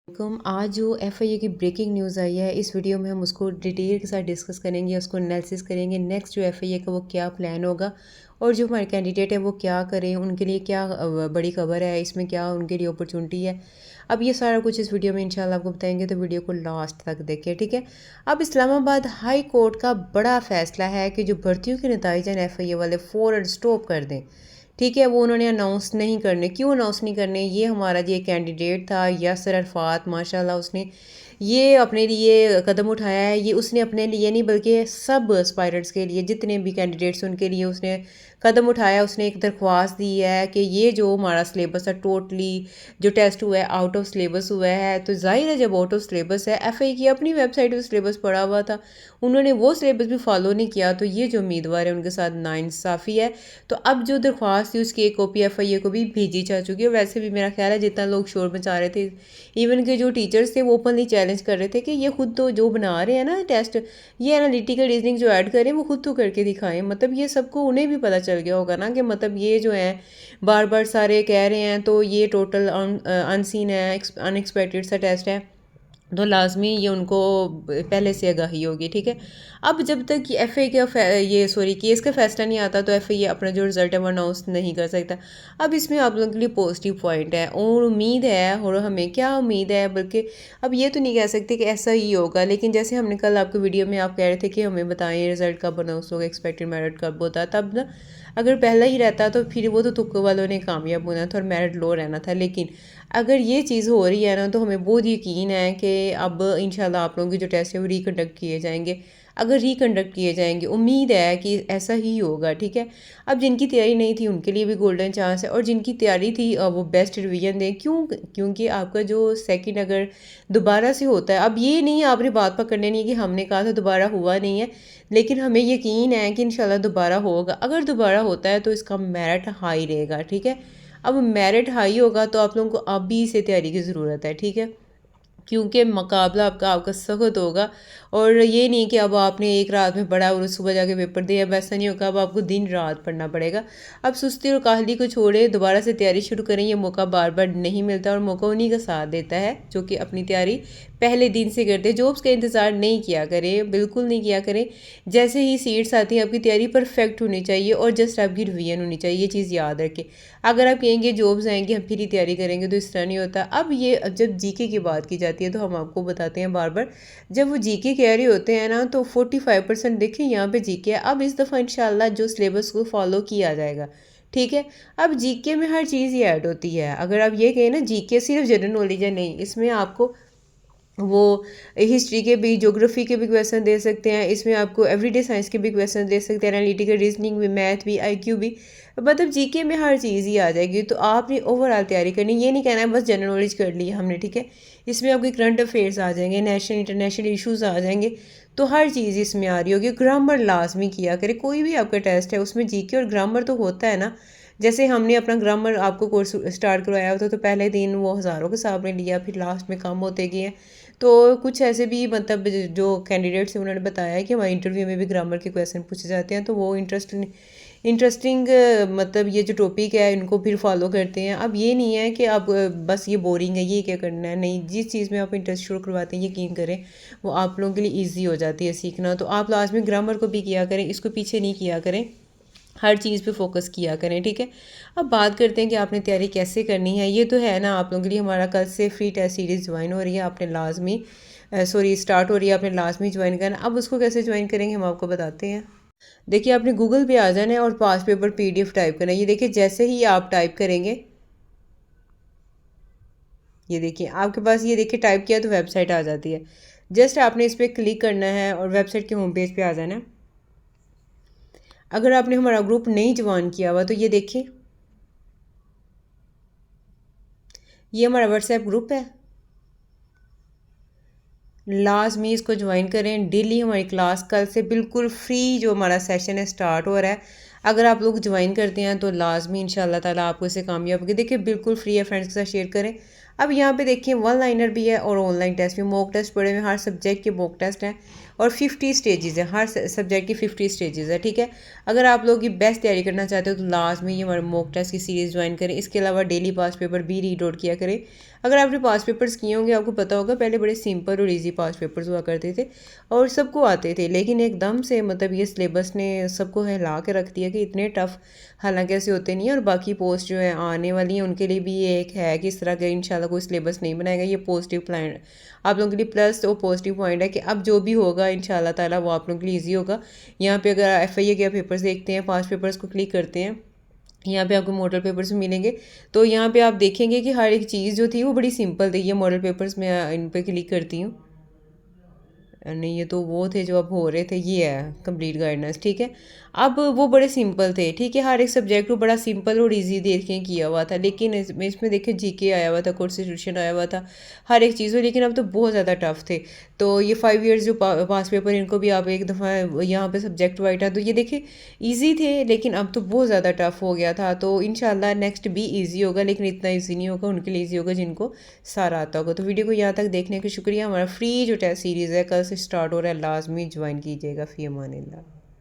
आज जो एफआईए की ब्रेकिंग न्यूज़ आई है, इस वीडियो में हम उसको डिटेल के साथ डिस्कस करेंगे, उसको एनालिसिस करेंगे। नेक्स्ट जो एफआईए का वो क्या प्लान होगा और जो हमारे कैंडिडेट है वो क्या करें, उनके लिए क्या बड़ी खबर है, इसमें क्या उनके लिए अपॉर्चुनिटी है। अब ये सारा कुछ इस वीडियो में इंशाल्लाह आपको बताएंगे, तो वीडियो को लास्ट तक देखें, ठीक है। अब इस्लामाबाद हाई कोर्ट का बड़ा फैसला है कि जो भर्तियों के नतीजे एफआईए वाले फ़ौरन स्टॉप कर दें, ठीक है। वो उन्होंने अनाउंस नहीं करने। क्यों अनाउंस नहीं करने? ये हमारा जो कैंडिडेट था यासर अरफात, माशाल्लाह उसने ये अपने लिए कदम उठाया है। ये उसने अपने लिए नहीं बल्कि सब एस्पायरेंट्स के लिए, जितने भी कैंडिडेट्स उनके लिए उसने कदम उठाया। उसने एक दरख्वास्त दी है कि ये जो हमारा सिलेबस है टोटली जो टेस्ट हुआ है आउट ऑफ सिलेबस हुआ है। तो जाहिर है जब आउट ऑफ सिलेबस है, एफआई की अपनी वेबसाइट पर सिलेबस पड़ा हुआ था, उन्होंने वो सिलेबस भी फॉलो नहीं किया। तो ये जो उम्मीदवार है उनके साथ नाइंसाफ़ी है। तो अब जो दरख्वास्त थी उसकी एक कॉपी एफआईए को भी भेजी जा चुकी है। वैसे भी मेरा ख्याल है जितना लोग शोर मचा रहे थे, इवन के जो टीचर्स थे वो ओपनली चैलेंज कर रहे थे कि ये खुद तो जो बना रहे हैं ना टेस्ट, ये एनालिटिकल रीजनिंग जो ऐड करें वो खुद तो करके दिखाएं। मतलब ये सबको उन्हें भी पता चल गया होगा ना कि मतलब ये जो है बार बार सारे कह रहे हैं, तो ये टोटल अनसीन है, अनएक्सपेक्टेड सा टेस्ट है, तो लाजमी ये उनको पहले से आगाही होगी, ठीक है। अब जब तक एफए का ये केस का फैसला नहीं आता, तो एफए अपना जो रिज़ल्ट है वो अनाउंस नहीं कर सकता। अब इसमें आप लोगों के लिए पॉजिटिव पॉइंट है और उम्मीद है, और हमें क्या उम्मीद है, बल्कि अब ये तो नहीं कह सकते कि ऐसा ही होगा, लेकिन जैसे हमने कल आपको वीडियो में आप कह रहे थे कि हमें बताएं रिज़ल्ट कब अनाउंस होगा, एक्सपेक्टेड मेरिट कब होता, तब ना अगर पहला ही रहता तो फिर वो तो तुक्के वालों ने कामयाब होना था और मेरिट लो रहना था। लेकिन अगर ये चीज़ हो रही है ना, तो हमें बहुत यकीन है कि अब इंशाल्लाह आप लोगों के जो टेस्ट है वो रिकंडक्ट किए जाएंगे। अगर रिकंडक्ट किए जाएंगे, उम्मीद है कि ऐसा ही होगा, ठीक है। अब जिनकी तैयारी नहीं थी उनके लिए भी गोल्डन चांस है, और जिनकी तैयारी थी वो बेस्ट रिवीजन दें। क्योंकि आपका जो सेकंड अगर दोबारा से होता है, अब ये नहीं आपने बात पकड़नी नहीं कि हमने कहा था दोबारा हुआ नहीं है, लेकिन हमें यकीन है कि इंशाल्लाह दोबारा होगा। अगर दोबारा होता है तो इसका मेरिट हाई रहेगा, ठीक है। अब मेरिट हाई होगा तो आप लोगों को अभी से तैयारी की ज़रूरत है, ठीक है, क्योंकि मुकाबला आपका सख्त होगा। और ये नहीं कि अब आपने एक रात में पढ़ा और सुबह जाके पेपर दिया, वैसा नहीं होगा। अब आपको दिन रात पढ़ना पड़ेगा। अब सुस्ती और काहली को छोड़े, दोबारा से तैयारी शुरू करें। ये मौका बार बार नहीं मिलता और मौका उन्हीं का साथ देता है जो कि अपनी तैयारी पहले दिन से करते। जॉब्स का इंतज़ार नहीं किया करें, बिल्कुल नहीं किया करें। जैसे ही सीट्स आती हैं आपकी तैयारी परफेक्ट होनी चाहिए और जस्ट आपकी रिवीजन होनी चाहिए, ये चीज़ याद रखें। अगर आप कहेंगे जॉब्स आएंगी हम फिर ही तैयारी करेंगे, तो इस तरह नहीं होता। अब ये जब जीके की बात की जाती है तो हम आपको बताते हैं बार बार, जब वो जीके कह रहे होते हैं ना, तो 45% देखें यहाँ पे जीके है। अब इस दफ़ा इंशाल्लाह जो सिलेबस को फॉलो किया जाएगा, ठीक है। अब जीके में हर चीज़ ही ऐड होती है। अगर आप ये कहें ना जीके सिर्फ जनरल नॉलेज है, नहीं, इसमें आपको वो हिस्ट्री के भी, ज्योग्राफी के भी क्वेश्चन दे सकते हैं, इसमें आपको एवरीडे साइंस के भी क्वेश्चन दे सकते हैं, एनालिटिकल रीजनिंग भी, मैथ भी, आईक्यू भी, मतलब जीके में हर चीज़ ही आ जाएगी। तो आपने ओवरऑल तैयारी करनी, ये नहीं कहना है बस जनरल नॉलेज कर ली हमने, ठीक है। इसमें आपके करंट अफेयर्स आ जाएंगे, नेशनल इंटरनेशनल इशूज़ आ जाएंगे, तो हर चीज़ इसमें आ रही होगी। ग्रामर लाजमी किया करे, कोई भी आपका टेस्ट है उसमें जीके और ग्रामर तो होता है ना। जैसे हमने अपना ग्रामर आपको कोर्स स्टार्ट करवाया होता, तो पहले दिन वो हज़ारों के सामने लिया, फिर लास्ट में कम होते गए हैं। तो कुछ ऐसे भी मतलब जो कैंडिडेट्स हैं उन्होंने बताया कि हमारे इंटरव्यू में भी ग्रामर के क्वेश्चन पूछे जाते हैं, तो वो इंटरेस्टिंग मतलब ये जो टॉपिक है इनको फिर फॉलो करते हैं। अब ये नहीं है कि आप बस ये बोरिंग है ये क्या करना है, नहीं, जिस चीज़ में आप इंटरेस्ट शुरू करवाते हैं यकीन करें वो आप लोगों के लिए ईजी हो जाती है सीखना। तो आप लास्ट में ग्रामर को भी किया करें, इसको पीछे नहीं किया करें, हर चीज़ पे फोकस किया करें, ठीक है। अब बात करते हैं कि आपने तैयारी कैसे करनी है। ये तो है ना आप लोगों के लिए, हमारा कल से फ्री टेस्ट सीरीज़ ज्वाइन हो रही है, आपने लाजमी स्टार्ट हो रही है, आपने लाजमी ज्वाइन करना। अब उसको कैसे ज्वाइन करेंगे हम आपको बताते हैं। देखिए आपने गूगल पे आ जाना है और पास पेपर PDF टाइप करना है। ये देखिए जैसे ही आप टाइप करेंगे, ये देखिए आपके पास, ये देखिए टाइप किया तो वेबसाइट आ जाती है। जस्ट आपने इस पर क्लिक करना है और वेबसाइट के होम पेज पे आ जाना है। अगर आपने हमारा ग्रुप नहीं ज्वाइन किया हुआ तो ये देखिए, ये हमारा व्हाट्सएप ग्रुप है, लाजमी इसको ज्वाइन करें। डेली हमारी क्लास कल से बिल्कुल फ्री जो हमारा सेशन है स्टार्ट हो रहा है। अगर आप लोग ज्वाइन करते हैं तो लाजमी इंशाल्लाह ताला आपको इसे कामयाब होगी। देखिए बिल्कुल फ्री है, फ्रेंड्स के साथ शेयर करें। अब यहाँ पे देखिए वन लाइनर भी है और ऑनलाइन टेस्ट भी, मॉक टेस्ट पड़े हुए, हर सब्जेक्ट के मॉक टेस्ट हैं और 50 स्टेजेस है, हर सब्जेक्ट की 50 स्टेजेस है, ठीक है। अगर आप लोग की बेस्ट तैयारी करना चाहते हो तो लाजमी ये हमारे मॉक टेस्ट की सीरीज़ ज्वाइन करें। इसके अलावा डेली पास पेपर भी रीड आउट किया करें। अगर आपने पास पेपर्स किए होंगे आपको पता होगा पहले बड़े सिंपल और इजी पास पेपर्स हुआ करते थे और सबको आते थे, लेकिन एकदम से मतलब ये सिलेबस ने सबको हिला के रख दिया कि इतने टफ़ हालांकि ऐसे होते नहीं है। और बाकी पोस्ट जो है आने वाली हैं उनके लिए भी ये एक है कि इस तरह का इंशाल्लाह कोई सिलेबस नहीं बनाएगा। ये पॉजिटिव प्लान आप लोगों के लिए प्लस और पॉजिटिव पॉइंट है कि अब जो भी होगा इंशाल्लाह ताला वो आप लोगों के लिए ईजी होगा। यहाँ पे अगर FIA के पेपर्स देखते हैं, 5 पेपर्स को क्लिक करते हैं, यहाँ पे आपको मॉडल पेपर्स भी मिलेंगे। तो यहाँ पे आप देखेंगे कि हर एक चीज़ जो थी वो बड़ी सिंपल थी। ये मॉडल पेपर्स मैं इन पे क्लिक करती हूँ, नहीं ये तो वो थे जो अब हो रहे थे, ये है कंप्लीट गाइडेंस, ठीक है। अब वो बड़े सिंपल थे, ठीक है, हर एक सब्जेक्ट को बड़ा सिंपल और इजी देखें किया हुआ था, लेकिन इसमें देखिए GK आया हुआ था, कॉन्स्टिट्यूशन आया हुआ था, हर एक चीज़ हो, लेकिन अब तो बहुत ज़्यादा टफ थे। तो ये 5 ईयर्स जो पास पेपर इनको भी आप एक दफ़ा यहाँ पे सब्जेक्ट वाइट है तो ये देखिए ईजी थे, लेकिन अब तो बहुत ज़्यादा टफ हो गया था। तो इंशाल्लाह नेक्स्ट भी ईजी होगा, लेकिन इतना ईजी नहीं होगा, उनके लिए ईजी होगा जिनको सारा आता होगा। तो वीडियो को यहाँ तक देखने का शुक्रिया। हमारा फ्री जो टेस्ट सीरीज़ है कल से स्टार्ट हो रहा है, लाजमी ज्वाइन कीजिएगा। फ़ी अमान अल्लाह।